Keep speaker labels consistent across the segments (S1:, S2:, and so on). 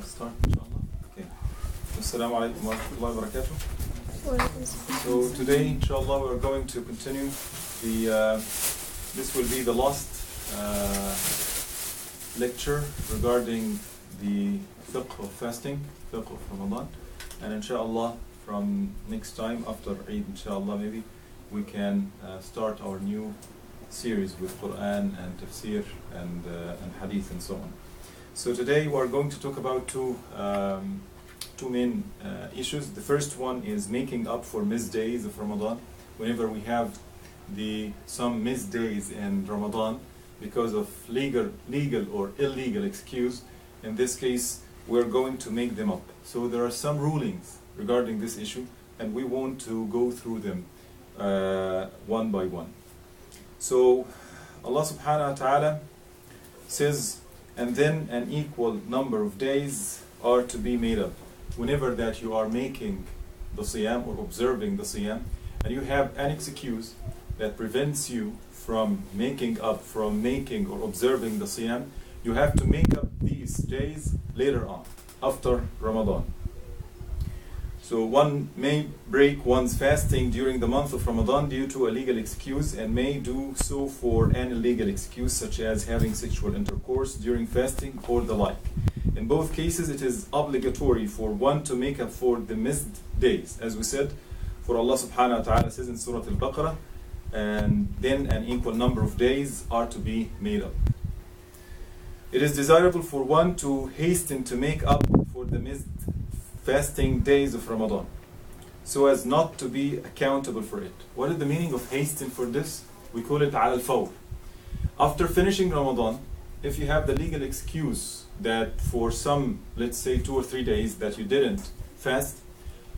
S1: start, inshallah. Okay. Assalamu alaikum wa rahmatullahi wa barakatuh. So today, inshallah, we're going to continue this will be the last lecture regarding the Fiqh of fasting, Fiqh of Ramadan. And inshallah, from next time after Eid, inshallah, maybe we can start our new series with Quraan and Tafsir and Hadeeth and so on. So today we are going to talk about two main issues. The first one is making up for missed days of Ramadan. Whenever we have some missed days in Ramadan because of legal or illegal excuse, in this case we're going to make them up. So there are some rulings regarding this issue, and we want to go through them one by one. So Allah subhanahu wa ta'ala says, and then an equal number of days are to be made up. Whenever that you are making the siyam or observing the siyam, and you have an excuse that prevents you from making or observing the siyam, you have to make up these days later on, after Ramadan. So one may break one's fasting during the month of Ramadan due to a legal excuse, and may do so for an illegal excuse, such as having sexual intercourse during fasting or the like. In both cases, it is obligatory for one to make up for the missed days. As we said, for Allah subhanahu wa ta'ala says in Surah Al-Baqarah, and then an equal number of days are to be made up. It is desirable for one to hasten to make up for the missed fasting days of Ramadan, so as not to be accountable for it. What is the meaning of hasten for this? We call it al fawr. After finishing Ramadan, if you have the legal excuse that for some, let's say 2 or 3 days that you didn't fast,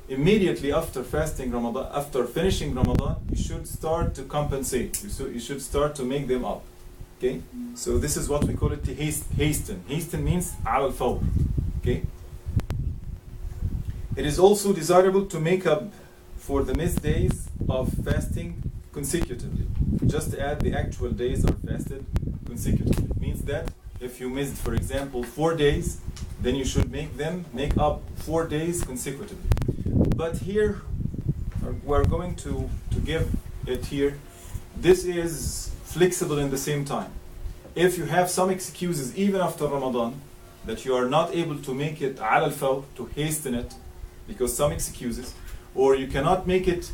S1: immediately after finishing Ramadan, you should start to compensate. You should start to make them up. Okay? So this is what we call it hasten. Hasten means al fawr. Okay? It is also desirable to make up for the missed days of fasting consecutively. Just add the actual days are fasted consecutively. It means that if you missed, for example, 4 days, then you should make up 4 days consecutively. But here, we're going to give it here. This is flexible in the same time. If you have some excuses, even after Ramadan, that you are not able to make it al fawr, to hasten it, because some excuses, or you cannot make it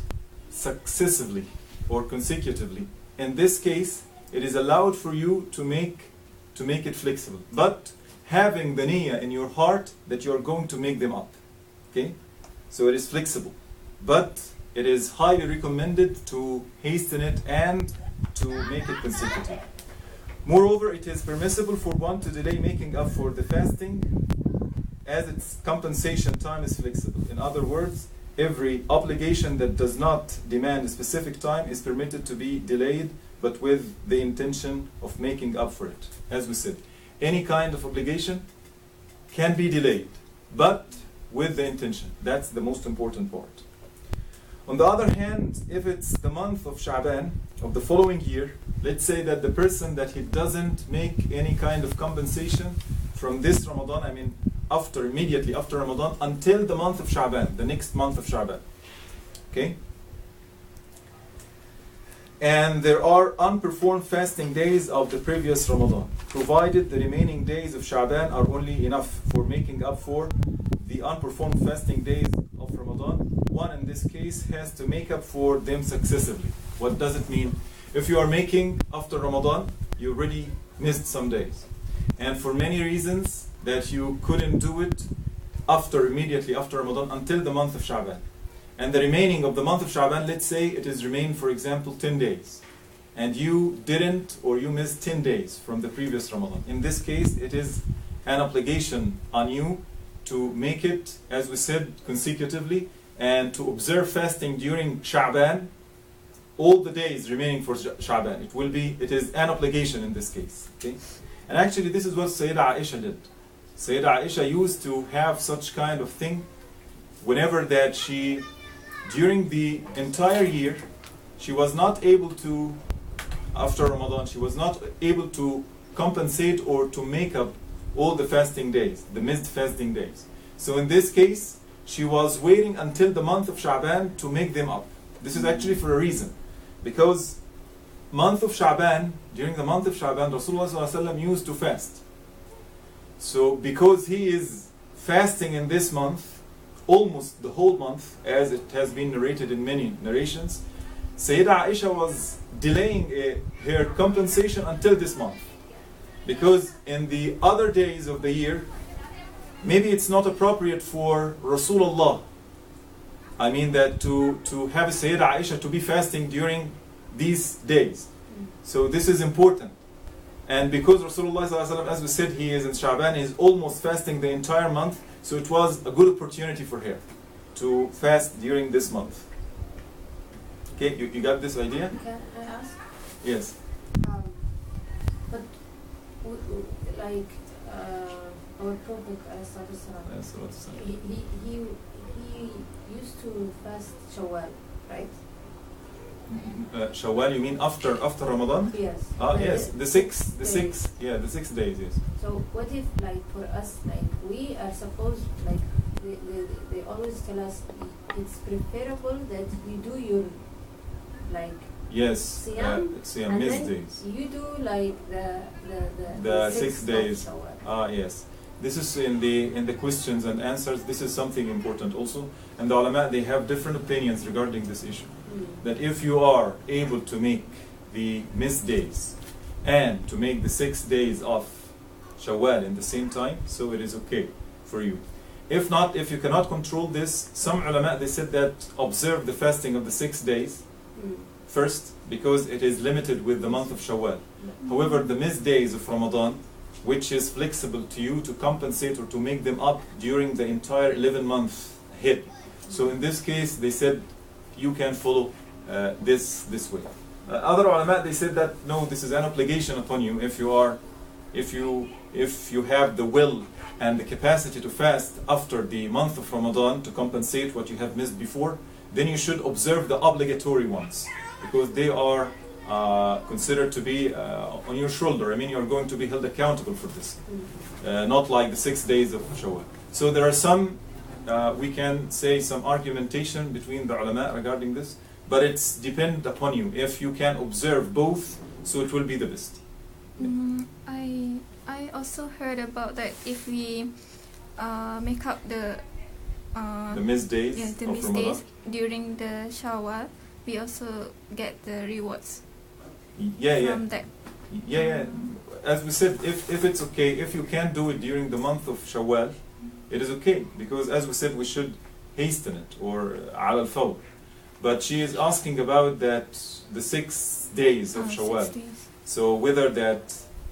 S1: successively or consecutively, in this case it is allowed for you to make it flexible, but having the niyyah in your heart that you are going to make them up. Okay, so it is flexible, but it is highly recommended to hasten it and to make it consecutive. Moreover, it is permissible for one to delay making up for the fasting, as its compensation time is flexible. In other words, every obligation that does not demand a specific time is permitted to be delayed, but with the intention of making up for it. As we said, any kind of obligation can be delayed, but with the intention. That's the most important part. On the other hand, if it's the month of Sha'ban of the following year, let's say that the person that he doesn't make any kind of compensation from this Ramadan, immediately after Ramadan, until the month of Sha'ban, the next month of Sha'ban. Okay? And there are unperformed fasting days of the previous Ramadan, provided the remaining days of Sha'ban are only enough for making up for the unperformed fasting days of Ramadan. One in this case has to make up for them successively. What does it mean? If you are making after Ramadan, you already missed some days, and for many reasons that you couldn't do it immediately after Ramadan until the month of Sha'ban. And the remaining of the month of Sha'ban, let's say it is remained, for example, 10 days. And you didn't, or you missed 10 days from the previous Ramadan. In this case, it is an obligation on you to make it, as we said, consecutively, and to observe fasting during Sha'ban, all the days remaining for Sha'ban. It is an obligation in this case. Okay? And actually, this is what Sayyidah Aisha did. Sayyidah Aisha used to have such kind of thing whenever that during the entire year, she was not able to, after Ramadan, she was not able to compensate or to make up all the fasting days, the missed fasting days. So in this case, she was waiting until the month of Sha'ban to make them up. This is actually for a reason. Because month of Sha'ban, during the month of Sha'ban, Rasulullah ﷺ used to fast. So because he is fasting in this month, almost the whole month, as it has been narrated in many narrations, Sayyida Aisha was delaying her compensation until this month. Because in the other days of the year, maybe it's not appropriate for Rasulullah, I mean that to have Sayyida Aisha to be fasting during these days. So this is important. And because Rasulullah ﷺ, as we said, he is in Sha'ban, he is almost fasting the entire month, so it was a good opportunity for her to fast during this month. Okay, you got this idea?
S2: Can I ask?
S1: Yes.
S2: But like our Prophet he used to fast Shawwal, right?
S1: Shawwal, you mean after Ramadan?
S2: Yes.
S1: Yes, the 6 days, yes.
S2: So what if, like, for us, like, we are supposed, like, they always tell us it's preferable that you do your, like,
S1: yes,
S2: Siyam, and
S1: missed
S2: then
S1: days.
S2: you do like
S1: The 6 days.
S2: of Shawwal.
S1: Yes. This is in the questions and answers. This is something important also. And the ulama, they have different opinions regarding this issue. That if you are able to make the missed days and to make the 6 days of Shawwal in the same time, so it is okay for you. If not, if you cannot control this, some ulama, they said that observe the fasting of the 6 days first, because it is limited with the month of Shawwal. However, the missed days of Ramadan, which is flexible to you to compensate or to make them up during the entire 11-month hit. So in this case, they said you can follow this way. Other ulama, they said that no, this is an obligation upon you if you have the will and the capacity to fast after the month of Ramadan to compensate what you have missed before, then you should observe the obligatory ones, because they are considered to be on your shoulder. I mean, you're going to be held accountable for this, not like the 6 days of Shawwal. So there are some, we can say, some argumentation between the ulama regarding this, but it's dependent upon you. If you can observe both, so it will be the best.
S3: I also heard about that if we make up the
S1: missed days,
S3: the
S1: of
S3: missed
S1: Ramadan.
S3: days during the Shawwal, we also get the rewards from that.
S1: Yeah. As we said, if it's okay, if you can do it during the month of Shawwal, it is okay, because as we said, we should hasten it, or al fawr. But she is asking about that the 6 days of Shawwal.
S3: 6 days.
S1: So whether that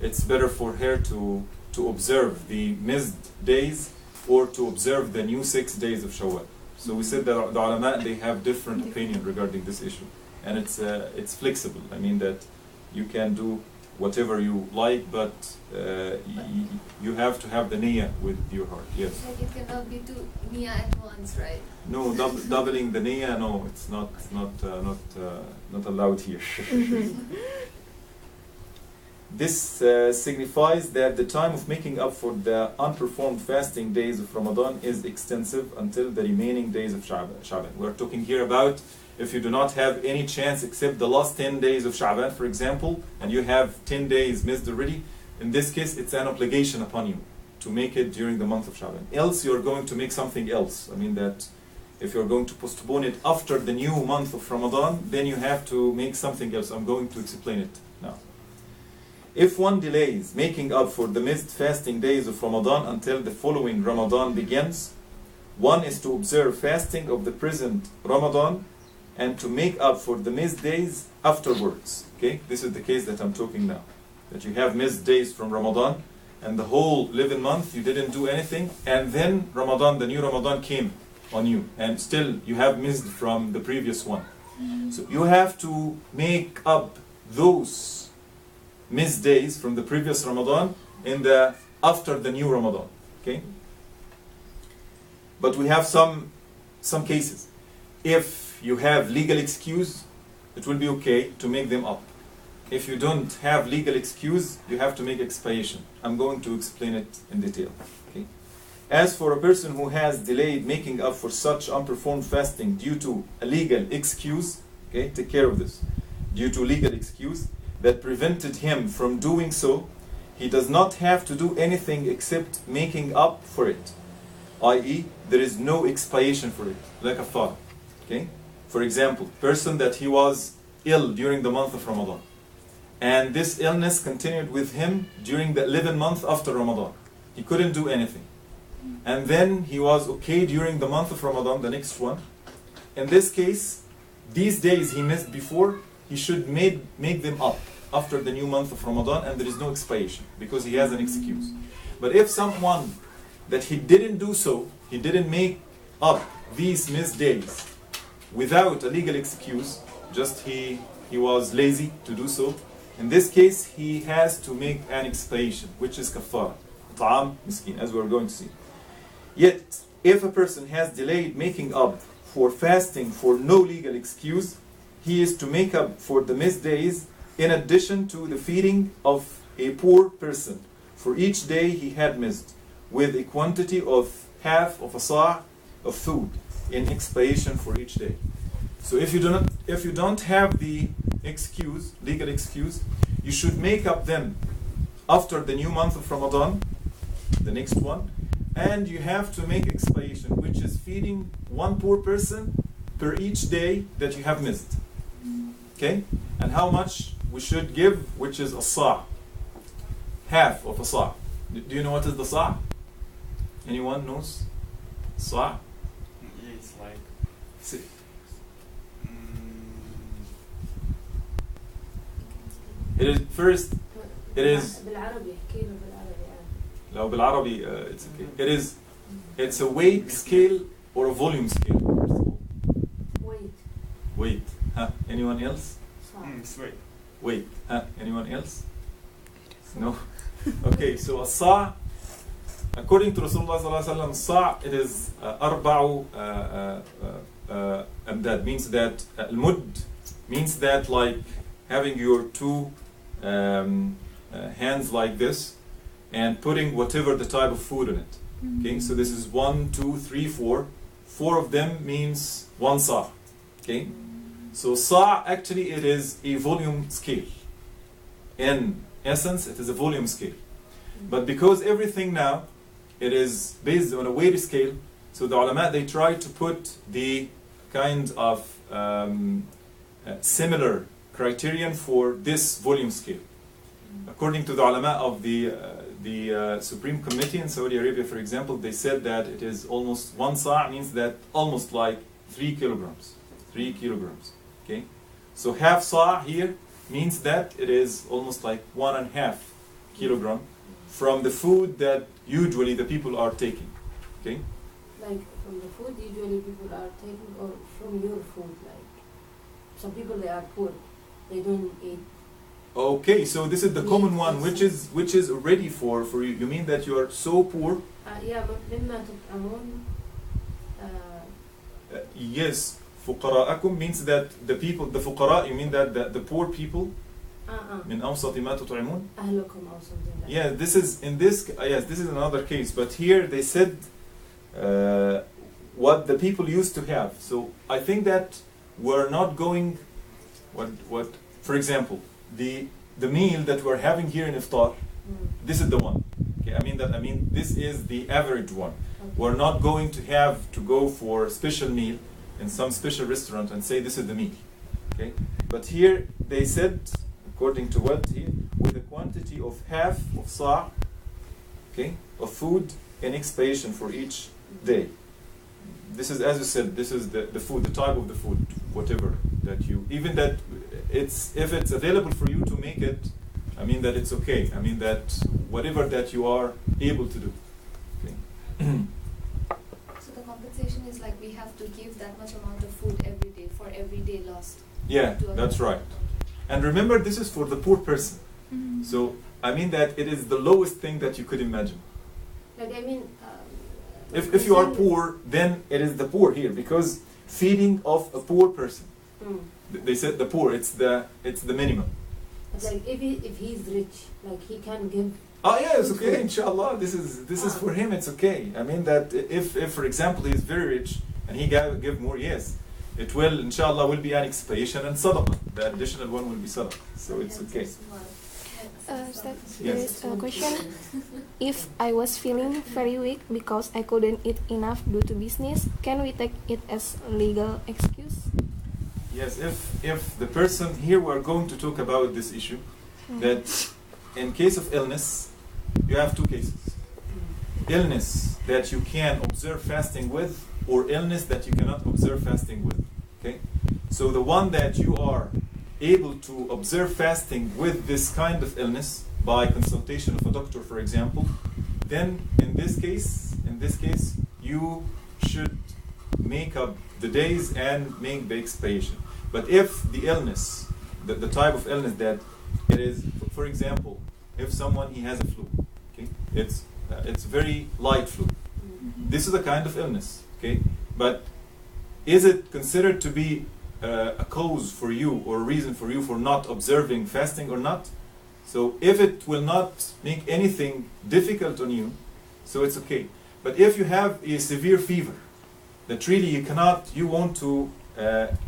S1: it's better for her to observe the missed days or to observe the new 6 days of Shawwal. So we said that the ulama, they have different opinion regarding this issue, and it's flexible. I mean that you can do whatever you like, but you have to have the niyyah with your heart. Yes.
S4: Like it cannot be two niyyah at once, right?
S1: No, doubling the niyyah. No, it's not allowed here. This signifies that the time of making up for the unperformed fasting days of Ramadan is extensive until the remaining days of Sha'ban. We're talking here about if you do not have any chance except the last 10 days of Sha'ban, for example, and you have 10 days missed already. In this case, it's an obligation upon you to make it during the month of Sha'ban. Else, you're going to make something else. I mean that if you're going to postpone it after the new month of Ramadan, then you have to make something else. I'm going to explain it now. If one delays making up for the missed fasting days of Ramadan until the following Ramadan begins, one is to observe fasting of the present Ramadan and to make up for the missed days afterwards. Okay, this is the case that I'm talking now. That you have missed days from Ramadan, and the whole 11 month you didn't do anything, and then Ramadan, the new Ramadan came on you, and still you have missed from the previous one. So you have to make up those missed days from the previous Ramadan after the new Ramadan. Okay? But we have some cases. If you have legal excuse, it will be okay to make them up. if you don't have legal excuse, you have to make expiation. I'm going to explain it in detail. Okay? As for a person who has delayed making up for such unperformed fasting due to a legal excuse, okay, take care of this. Due to legal excuse that prevented him from doing so, he does not have to do anything except making up for it. I.e., there is no expiation for it, like a thought. Okay? For example, person that he was ill during the month of Ramadan, and this illness continued with him during the 11th month after Ramadan. He couldn't do anything. And then he was okay during the month of Ramadan, the next one. In this case, these days he missed before, he should make them up after the new month of Ramadan, and there is no expiation because he has an excuse. But if someone that he didn't do so, he didn't make up these missed days without a legal excuse, just he was lazy to do so, in this case he has to make an expiation, which is kafara, ta'am miskin, as we're going to see. Yet, if a person has delayed making up for fasting for no legal excuse, he is to make up for the missed days in addition to the feeding of a poor person for each day he had missed, with a quantity of half of a sa' of food in expiation for each day. So if you don't have the excuse, legal excuse, you should make up them after the new month of Ramadan, the next one, and you have to make expiation, which is feeding one poor person per each day that you have missed. Okay? And how much we should give, which is a sa', half of a sa'. Do you know what is the sa'? Anyone knows? Sa'?
S5: Yeah, it's like
S1: it is first. It is.
S2: بالعربي احكي له بالعربي يعني.
S1: لو بالعربي it's okay. It's a weight scale or a volume scale. First of all.
S2: Wait.
S1: Weight. Huh? Anyone else?
S5: it's right.
S1: Weight. Huh? Anyone else? No. Okay. So a sa', according to Rasulullah sallallahu alaihi wasallam, sa' it is arba'u amdad, means that al-mud means that like having your two hands like this and putting whatever the type of food in it. Okay, so this is 1, 2, 3, 4. 4 of them means one sa'. Okay, so sa' actually it is a volume scale. In essence, it is a volume scale. But because everything now it is based on a weight scale, so the ulama they try to put the kind of similar criterion for this volume scale. According to the ulama of the Supreme Committee in Saudi Arabia, for example, they said that it is almost one sa' means that almost like 3 kilograms. 3 kilograms. Okay, so half sa' here means that it is almost like 1.5 kilogram from the food that usually the people are taking. Okay.
S2: Like from the food usually people are taking, or from your food, like some people they are poor, they don't eat.
S1: Okay, so this is the common one, which is already for you. You mean that you are so poor?
S2: Yeah, but مما تطعمون.
S1: Yes, فقراءكم means that the people, the fuqara, you mean that the poor people. من أوسط ما تطعمون.
S2: أهلكم or something like
S1: Yeah, this is in this. Yes, this is another case. But here they said what the people used to have. So I think that we're not going. What? For example, the meal that we're having here in iftar. This is the one. Okay, I mean this is the average one.
S2: Okay.
S1: We're not going to have to go for a special meal in some special restaurant and say this is the meal. Okay, but here they said, according to what here, with a quantity of half of sa', okay, of food in expiation for each day. This is, as you said, this is the food, the type of the food, whatever that you, even that it's, if it's available for you to make it, I mean that it's okay. I mean that whatever that you are able to do. Okay.
S4: So the compensation is like we have to give that much amount of food every day for every day lost.
S1: Yeah, that's right. And remember, this is for the poor person. So I mean that it is the lowest thing that you could imagine.
S2: Like I mean,
S1: If you are poor, then it is the poor here, because feeding of a poor person. They said the poor, it's the minimum.
S2: But like if he's rich, like he can give.
S1: Oh yeah, it's okay. Inshallah, this is for him. It's okay. I mean that if for example he is very rich and he give more, yes, it will inshallah will be an expiation and sadaqah. The additional one will be sadaqah. So it's okay.
S3: Ustaz,
S1: Yes.
S3: there is a question. If I was feeling very weak because I couldn't eat enough due to business, can we take it as legal excuse?
S1: Yes, if the person here, we're going to talk about this issue, that in case of illness, you have two cases. Illness that you can observe fasting with, or illness that you cannot observe fasting with. Okay? So the one that you are able to observe fasting with this kind of illness by consultation of a doctor, for example, then in this case, you should make up the days and make the expiation. But if the illness, the type of illness that it is, for example, if someone he has a flu, okay, it's very light flu. This is a kind of illness, okay. But is it considered to be a cause for you or a reason for you for not observing fasting or not? So if it will not make anything difficult on you, so it's okay. But if you have a severe fever that really you want to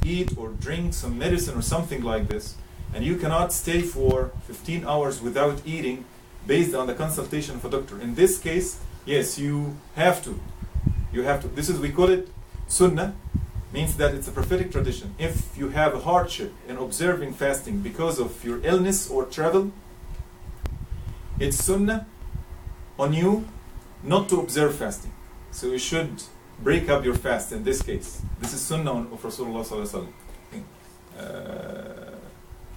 S1: eat or drink some medicine or something like this, and you cannot stay for 15 hours without eating based on the consultation of a doctor. In this case, yes, you have to. This is, we call it sunnah, means that it's a prophetic tradition. If you have a hardship in observing fasting because of your illness or travel, it's sunnah on you not to observe fasting. So you should break up your fast in this case. This is sunnah of Rasulullah sallallahu alaihi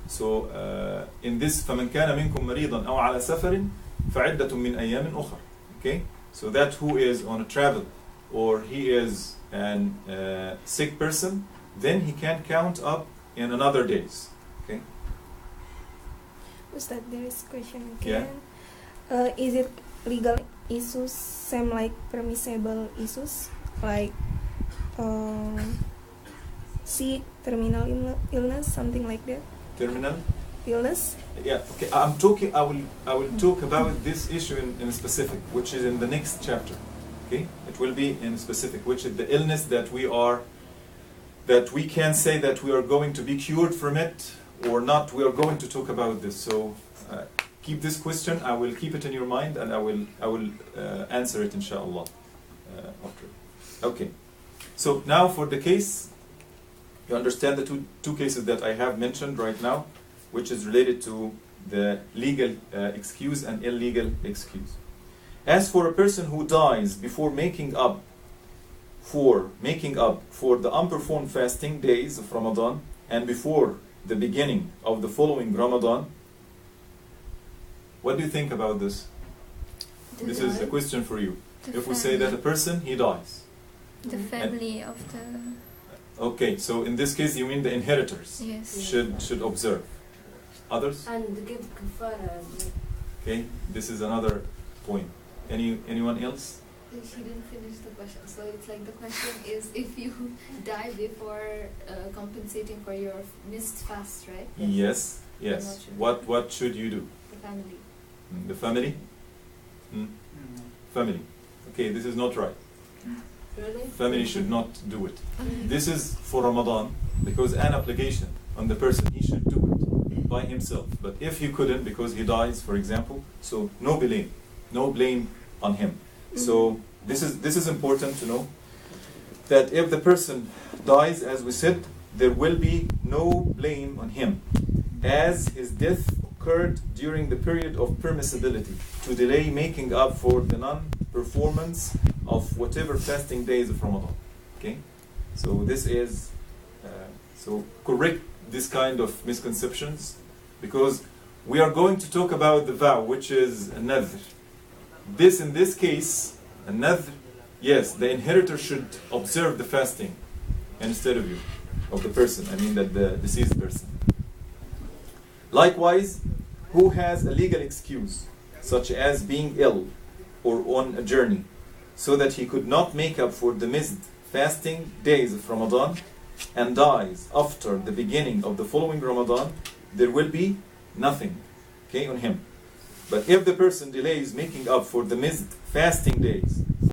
S1: wasallam. In this, فَمَنْ كَانَ مِنْكُمْ مَرِيضًا أَوْ عَلَى سَفَرٍ فَعِدَّةٌ مِنْ أَيَّامٍ أُخَرٍ. Okay? So that who is on a travel or he is an sick person, then he can count up in another days. Okay?
S3: Ustaz, there is question again. Yeah. Is it legal issues same like permissible issues, like sick, terminal illness, something like that?
S1: Terminal
S3: illness?
S1: Yeah. Okay. I'm talking. I will talk about this issue in specific, which is in the next chapter. Okay. It will be in specific, which is the illness that we can say that we are going to be cured from it or not. We are going to talk about this. So keep this question. I will keep it in your mind, and I will answer it inshallah after. Okay. So now for the case, you understand the two cases that I have mentioned right now, which is related to the legal excuse and illegal excuse. As for a person who dies before making up for the unperformed fasting days of Ramadan and before the beginning of the following Ramadan, what do you think about this? This is a question for you. If we say that a person, he dies.
S3: The family of the...
S1: Okay, so in this case you mean the inheritors should observe. Others?
S2: And give kafara.
S1: Okay, this is another point. Anyone else?
S4: She didn't finish the question. So it's like the question is if you die before compensating for your missed fast, right?
S1: Yes. What should you do?
S4: The family.
S1: The family? Family. Okay, this is not right.
S2: Really?
S1: Family should not do it. This is for Ramadan because an obligation on the person, he should do it by himself. But if he couldn't because he dies, for example, so no blame on him. So this is important to know that if the person dies, as we said, there will be no blame on him, as his death occurred during the period of permissibility to delay making up for the non-performance of whatever fasting days of Ramadan. Okay, so this is so correct this kind of misconceptions, because we are going to talk about the vow, which is a nadhr. In this case, a nadhr, yes, the inheritor should observe the fasting instead of you, of the person, I mean that the deceased person. Likewise, who has a legal excuse, such as being ill or on a journey, so that he could not make up for the missed fasting days of Ramadan and dies after the beginning of the following Ramadan, there will be nothing, okay, on him. But if the person delays making up for the missed fasting days